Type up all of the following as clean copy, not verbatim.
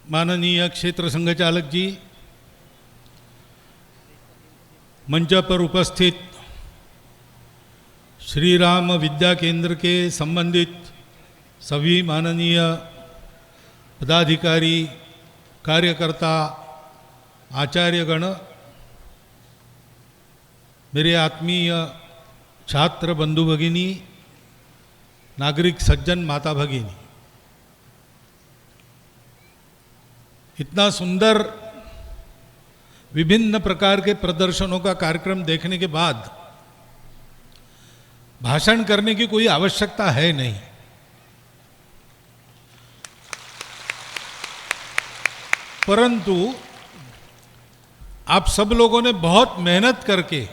माननीय क्षेत्र संघचालक जी, मंच पर उपस्थित श्री राम विद्या केंद्र के संबंधित सभी माननीय पदाधिकारी, कार्यकर्ता, आचार्यगण, मेरे आत्मीय छात्र बंधु भगिनी, नागरिक सज्जन, माता भगिनी, इतना सुंदर विभिन्न प्रकार के प्रदर्शनों का कार्यक्रम देखने के बाद भाषण करने की कोई आवश्यकता है नहीं। परंतु आप सब लोगों ने बहुत मेहनत करके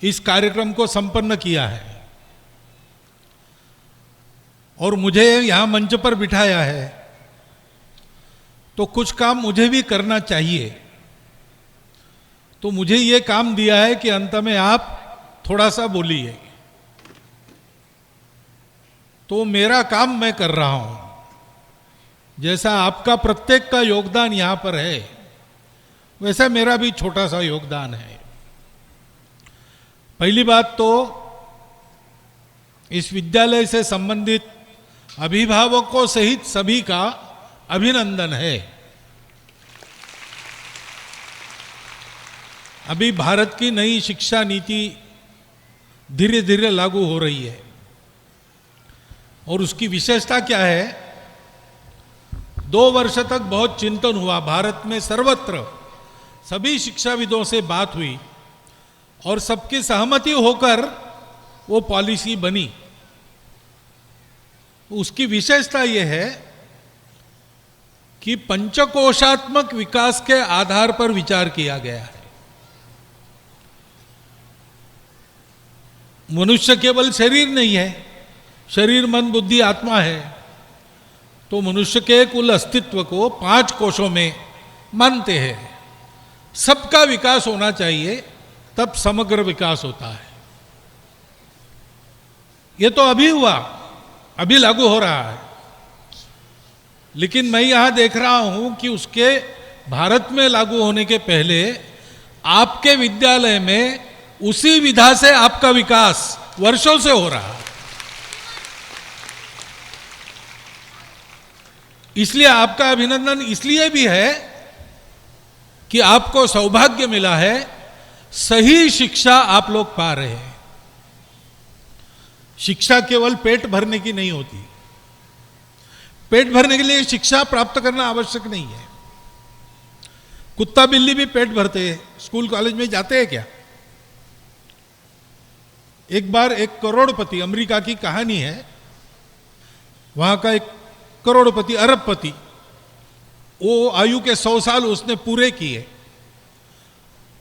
इस कार्यक्रम को संपन्न किया है और मुझे यहां मंच पर बिठाया है, तो कुछ काम मुझे भी करना चाहिए। तो मुझे ये काम दिया है कि अंत में आप थोड़ा सा बोलिए, तो मेरा काम मैं कर रहा हूं। जैसा आपका प्रत्येक का योगदान यहां पर है, वैसा मेरा भी छोटा सा योगदान है। पहली बात तो इस विद्यालय से संबंधित अभिभावकों सहित सभी का अभिनंदन है। अभी भारत की नई शिक्षा नीति धीरे धीरे लागू हो रही है और उसकी विशेषता क्या है? 2 वर्ष तक बहुत चिंतन हुआ, भारत में सर्वत्र सभी शिक्षाविदों से बात हुई और सबकी सहमति होकर वो पॉलिसी बनी। उसकी विशेषता यह है कि पंचकोशात्मक विकास के आधार पर विचार किया गया है। मनुष्य केवल शरीर नहीं है, शरीर, मन, बुद्धि, आत्मा है। तो मनुष्य के कुल अस्तित्व को 5 कोशों में मानते हैं। सबका विकास होना चाहिए, तब समग्र विकास होता है। ये तो अभी हुआ, अभी लागू हो रहा है, लेकिन मैं यहां देख रहा हूं कि उसके भारत में लागू होने के पहले आपके विद्यालय में उसी विधा से आपका विकास वर्षों से हो रहा है। इसलिए आपका अभिनंदन इसलिए भी है कि आपको सौभाग्य मिला है, सही शिक्षा आप लोग पा रहे हैं। शिक्षा केवल पेट भरने की नहीं होती। पेट भरने के लिए शिक्षा प्राप्त करना आवश्यक नहीं है। कुत्ता बिल्ली भी पेट भरते हैं, स्कूल कॉलेज में जाते हैं क्या? एक बार एक करोड़पति, अमेरिका की कहानी है, वहां का एक करोड़पति, अरबपति, वो आयु के 100 साल उसने पूरे किए।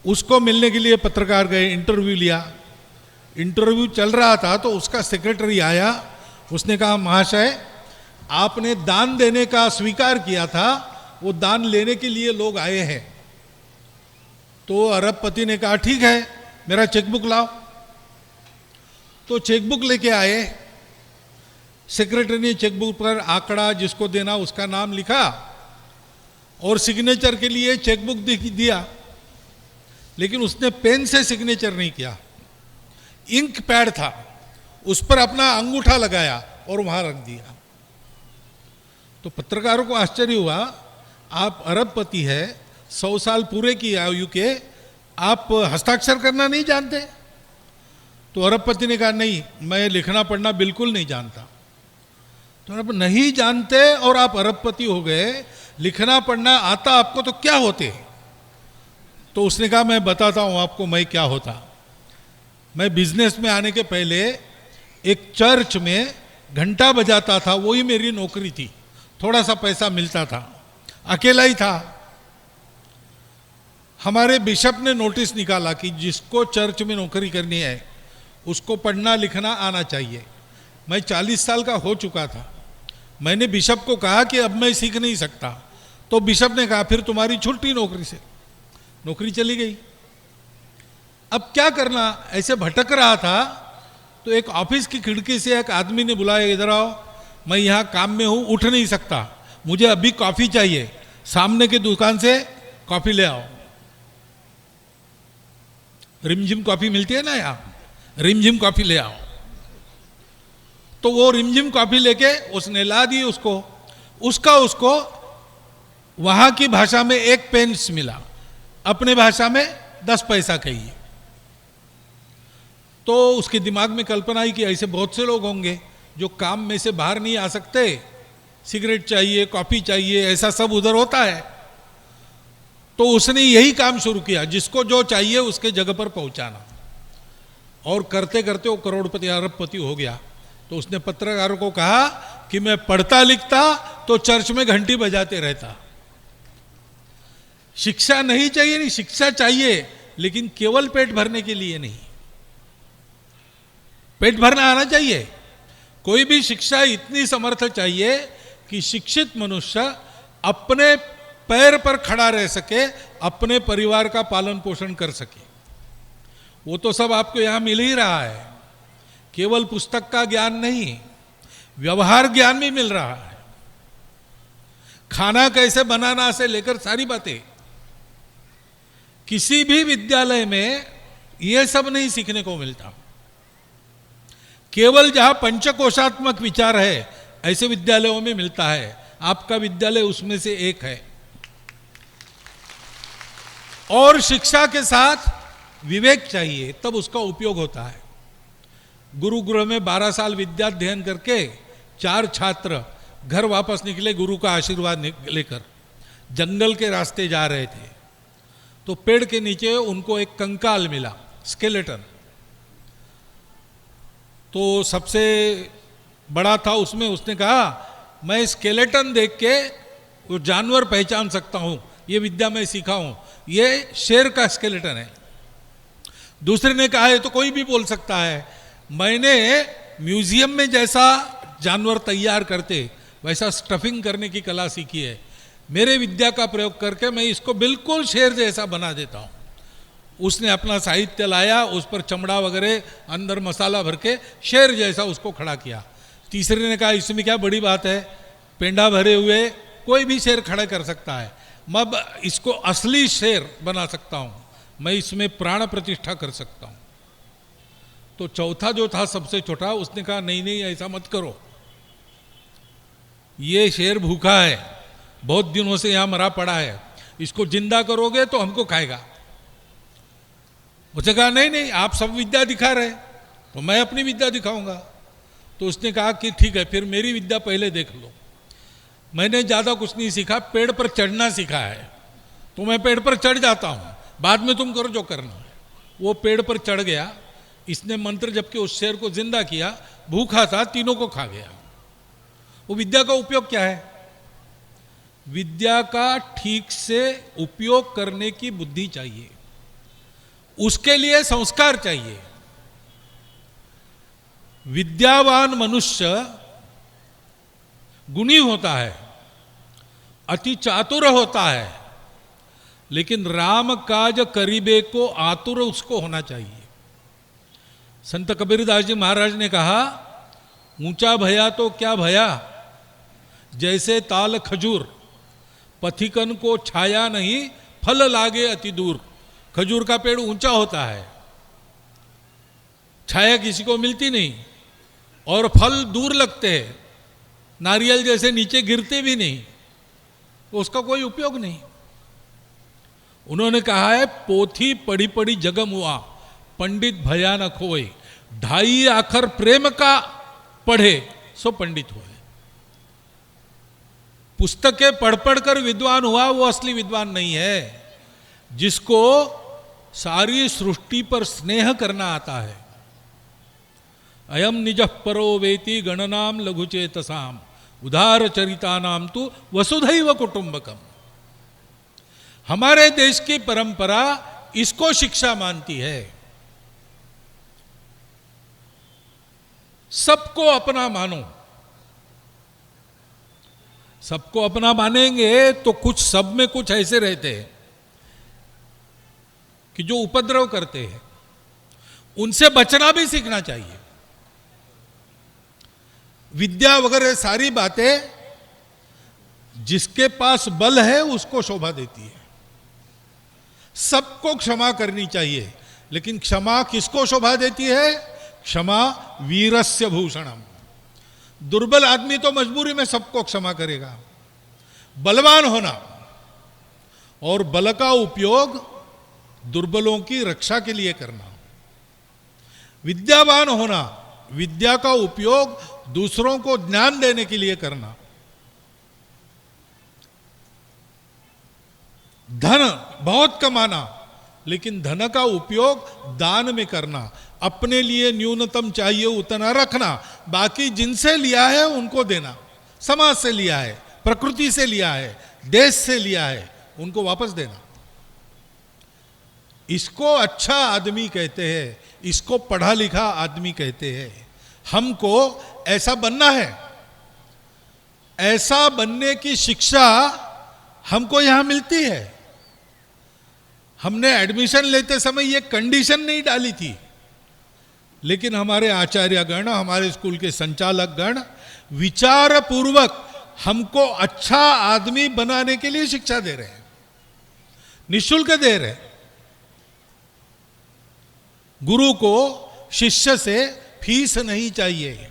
उसको मिलने के लिए पत्रकार गए, इंटरव्यू लिया। इंटरव्यू चल रहा था तो उसका सेक्रेटरी आया। उसने कहा, महाशय, आपने दान देने का स्वीकार किया था, वो दान लेने के लिए लोग आए हैं। तो अरबपति ने कहा, ठीक है, मेरा चेकबुक लाओ। तो चेकबुक लेके आए। सेक्रेटरी ने चेकबुक पर आंकड़ा जिसको देना उसका नाम लिखा और सिग्नेचर के लिए चेकबुक दिया, लेकिन उसने पेन से सिग्नेचर नहीं किया। इंक पैड था, उस पर अपना अंगूठा लगाया और वहां रख दिया। तो पत्रकारों को आश्चर्य हुआ, आप अरबपति है, 100 साल पूरे की आयु के, आप हस्ताक्षर करना नहीं जानते? तो अरबपति ने कहा, नहीं, मैं लिखना पढ़ना बिल्कुल नहीं जानता। तो आप नहीं जानते और आप अरबपति हो गए, लिखना पढ़ना आता आपको तो क्या होते? तो उसने कहा, मैं बताता हूं आपको मैं क्या होता। मैं बिजनेस में आने के पहले एक चर्च में घंटा बजाता था, वही मेरी नौकरी थी। थोड़ा सा पैसा मिलता था, अकेला ही था। हमारे बिशप ने नोटिस निकाला कि जिसको चर्च में नौकरी करनी है उसको पढ़ना लिखना आना चाहिए। मैं 40 साल का हो चुका था। मैंने बिशप को कहा कि अब मैं सीख नहीं सकता। तो बिशप ने कहा, फिर तुम्हारी छुट्टी नौकरी से। नौकरी चली गई। अब क्या करना, ऐसे भटक रहा था तो एक ऑफिस की खिड़की से एक आदमी ने बुलाया, इधर आओ, मैं यहां काम में हूं, उठ नहीं सकता, मुझे अभी कॉफी चाहिए, सामने की दुकान से कॉफी ले आओ। रिमझिम कॉफी मिलती है ना यहाँ, रिमझिम कॉफी ले आओ। तो वो रिमझिम कॉफी लेके उसने ला दी उसको, उसको वहां की भाषा में 1 पेंस मिला, अपने भाषा में 10 पैसा कहिए। तो उसके दिमाग में कल्पना आई कि ऐसे बहुत से लोग होंगे जो काम में से बाहर नहीं आ सकते, सिगरेट चाहिए, कॉफी चाहिए, ऐसा सब उधर होता है। तो उसने यही काम शुरू किया, जिसको जो चाहिए उसके जगह पर पहुंचाना। और करते करते वो करोड़पति अरबपति हो गया। तो उसने पत्रकारों को कहा कि मैं पढ़ता लिखता तो चर्च में घंटी बजाते रहता। शिक्षा नहीं चाहिए, नहीं शिक्षा चाहिए, लेकिन केवल पेट भरने के लिए नहीं। पेट भरना आना चाहिए। कोई भी शिक्षा इतनी समर्थ चाहिए कि शिक्षित मनुष्य अपने पैर पर खड़ा रह सके, अपने परिवार का पालन पोषण कर सके। वो तो सब आपको यहां मिल ही रहा है। केवल पुस्तक का ज्ञान नहीं, व्यवहार ज्ञान भी मिल रहा है। खाना कैसे बनाना से लेकर सारी बातें। किसी भी विद्यालय में यह सब नहीं सीखने को मिलता। केवल जहां पंचकोशात्मक विचार है ऐसे विद्यालयों में मिलता है। आपका विद्यालय उसमें से एक है। और शिक्षा के साथ विवेक चाहिए, तब उसका उपयोग होता है। गुरुगृह में 12 साल विद्या अध्ययन करके 4 छात्र घर वापस निकले गुरु का आशीर्वाद लेकर। जंगल के रास्ते जा रहे थे तो पेड़ के नीचे उनको एक कंकाल मिला, स्केलेटन। तो सबसे बड़ा था उसमें, उसने कहा मैं स्केलेटन देख के वो जानवर पहचान सकता हूं, ये विद्या मैं सीखा हूं, ये शेर का स्केलेटन है। दूसरे ने कहा है तो कोई भी बोल सकता है, मैंने म्यूजियम में जैसा जानवर तैयार करते वैसा स्टफिंग करने की कला सीखी है। मेरे विद्या का प्रयोग करके मैं इसको बिल्कुल शेर जैसा बना देता हूं। उसने अपना साहित्य लाया, उस पर चमड़ा वगैरह अंदर मसाला भर के शेर जैसा उसको खड़ा किया। तीसरे ने कहा इसमें क्या बड़ी बात है, पेंडा भरे हुए कोई भी शेर खड़ा कर सकता है, मैं इसको असली शेर बना सकता हूं, मैं इसमें प्राण प्रतिष्ठा कर सकता हूं। तो चौथा जो था सबसे छोटा, उसने कहा नहीं नहीं ऐसा मत करो, ये शेर भूखा है, बहुत दिनों से यहां मरा पड़ा है, इसको जिंदा करोगे तो हमको खाएगा। उसने कहा नहीं नहीं आप सब विद्या दिखा रहे तो मैं अपनी विद्या दिखाऊंगा। तो उसने कहा कि ठीक है फिर मेरी विद्या पहले देख लो। मैंने ज्यादा कुछ नहीं सीखा, पेड़ पर चढ़ना सीखा है, तो मैं पेड़ पर चढ़ जाता हूं, बाद में तुम करो जो करना है। वो पेड़ पर चढ़ गया, इसने मंत्र जबकि उस शेर को जिंदा किया, भूखा था, तीनों को खा गया। वो विद्या का उपयोग क्या है? विद्या का ठीक से उपयोग करने की बुद्धि चाहिए, उसके लिए संस्कार चाहिए। विद्यावान मनुष्य गुणी होता है, अति चातुर होता है, लेकिन राम काज करीबे को आतुर उसको होना चाहिए। संत कबीरदास जी महाराज ने कहा ऊंचा भया तो क्या भया, जैसे ताल खजूर, पथिकन को छाया नहीं, फल लागे अति दूर। खजूर का पेड़ ऊंचा होता है, छाया किसी को मिलती नहीं, और फल दूर लगते हैं, नारियल जैसे नीचे गिरते भी नहीं, तो उसका कोई उपयोग नहीं। उन्होंने कहा है पोथी पढ़ी पढ़ी जगम हुआ, पंडित भया न खोए, 2.5 आखर प्रेम का पढ़े सो पंडित हुए। पुस्तकें पढ़ पढ़ कर विद्वान हुआ वो असली विद्वान नहीं है। जिसको सारी सृष्टि पर स्नेह करना आता है। अयम निजः परो वेति गणनाम लघुचेतसाम, उदार चरिता नाम तु वसुधैव कुटुंबकम। हमारे देश की परंपरा इसको शिक्षा मानती है। सबको अपना मानो। सबको अपना मानेंगे तो कुछ सब में कुछ ऐसे रहते हैं कि जो उपद्रव करते हैं, उनसे बचना भी सीखना चाहिए। विद्या वगैरह सारी बातें जिसके पास बल है उसको शोभा देती है। सबको क्षमा करनी चाहिए, लेकिन क्षमा किसको शोभा देती है? क्षमा वीरस्य भूषणम। दुर्बल आदमी तो मजबूरी में सबको क्षमा करेगा। बलवान होना और बल का उपयोग दुर्बलों की रक्षा के लिए करना, विद्यावान होना, विद्या का उपयोग दूसरों को ज्ञान देने के लिए करना, धन बहुत कमाना लेकिन धन का उपयोग दान में करना, अपने लिए न्यूनतम चाहिए उतना रखना, बाकी जिनसे लिया है उनको देना, समाज से लिया है, प्रकृति से लिया है, देश से लिया है, उनको वापस देना। इसको अच्छा आदमी कहते हैं, इसको पढ़ा लिखा आदमी कहते हैं। हमको ऐसा बनना है। ऐसा बनने की शिक्षा हमको यहां मिलती है। हमने एडमिशन लेते समय ये कंडीशन नहीं डाली थी, लेकिन हमारे आचार्यगण, हमारे स्कूल के संचालक गण विचार पूर्वक हमको अच्छा आदमी बनाने के लिए शिक्षा दे रहे हैं, निःशुल्क दे रहे हैं। गुरु को शिष्य से फीस नहीं चाहिए।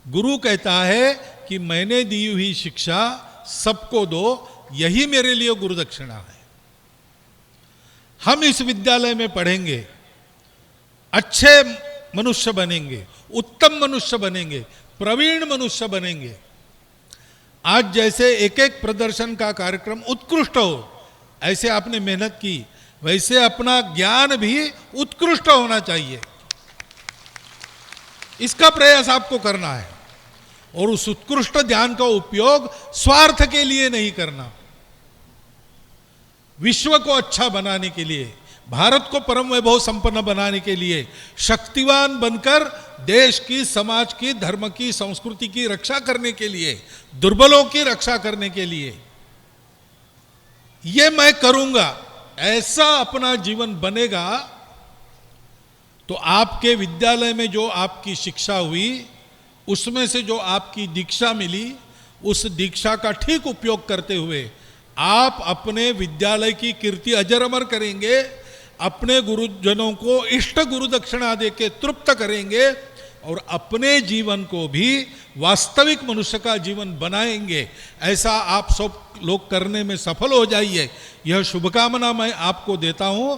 गुरु कहता है कि मैंने दी हुई शिक्षा सबको दो, यही मेरे लिए गुरु दक्षिणा है। हम इस विद्यालय में पढ़ेंगे, अच्छे मनुष्य बनेंगे, उत्तम मनुष्य बनेंगे, प्रवीण मनुष्य बनेंगे। आज जैसे एक एक प्रदर्शन का कार्यक्रम उत्कृष्ट हो, ऐसे आपने मेहनत की, वैसे अपना ज्ञान भी उत्कृष्ट होना चाहिए। इसका प्रयास आपको करना है और उस उत्कृष्ट ज्ञान का उपयोग स्वार्थ के लिए नहीं करना, विश्व को अच्छा बनाने के लिए, भारत को परम वैभव संपन्न बनाने के लिए, शक्तिवान बनकर देश की, समाज की, धर्म की, संस्कृति की रक्षा करने के लिए, दुर्बलों की रक्षा करने के लिए, ये मैं करूंगा, ऐसा अपना जीवन बनेगा तो आपके विद्यालय में जो आपकी शिक्षा हुई, उसमें से जो आपकी दीक्षा मिली, उस दीक्षा का ठीक उपयोग करते हुए आप अपने विद्यालय की कीर्ति अजर अमर करेंगे, अपने गुरुजनों को इष्ट गुरु दक्षिणा देके तृप्त करेंगे और अपने जीवन को भी वास्तविक मनुष्य का जीवन बनाएंगे। ऐसा आप सब लोग करने में सफल हो जाइए, यह शुभकामना मैं आपको देता हूं।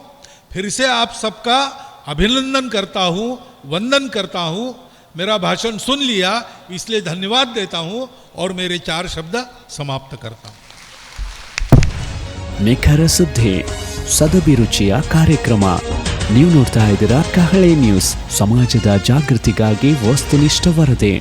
फिर से आप सबका अभिनंदन करता हूं, वंदन करता हूं। मेरा भाषण सुन लिया इसलिए धन्यवाद देता हूं और मेरे 4 शब्द समाप्त करता हूं। ನಿಖರ ಸುದ್ದಿ ಸದಭಿರುಚಿಯ ಕಾರ್ಯಕ್ರಮ. ನೀವು ನೋಡ್ತಾ ಇದ್ದೀರಾ ಕಹಳೆ ನ್ಯೂಸ್, ಸಮಾಜದ ಜಾಗೃತಿಗಾಗಿ ವಸ್ತುನಿಷ್ಠ ವರದಿ.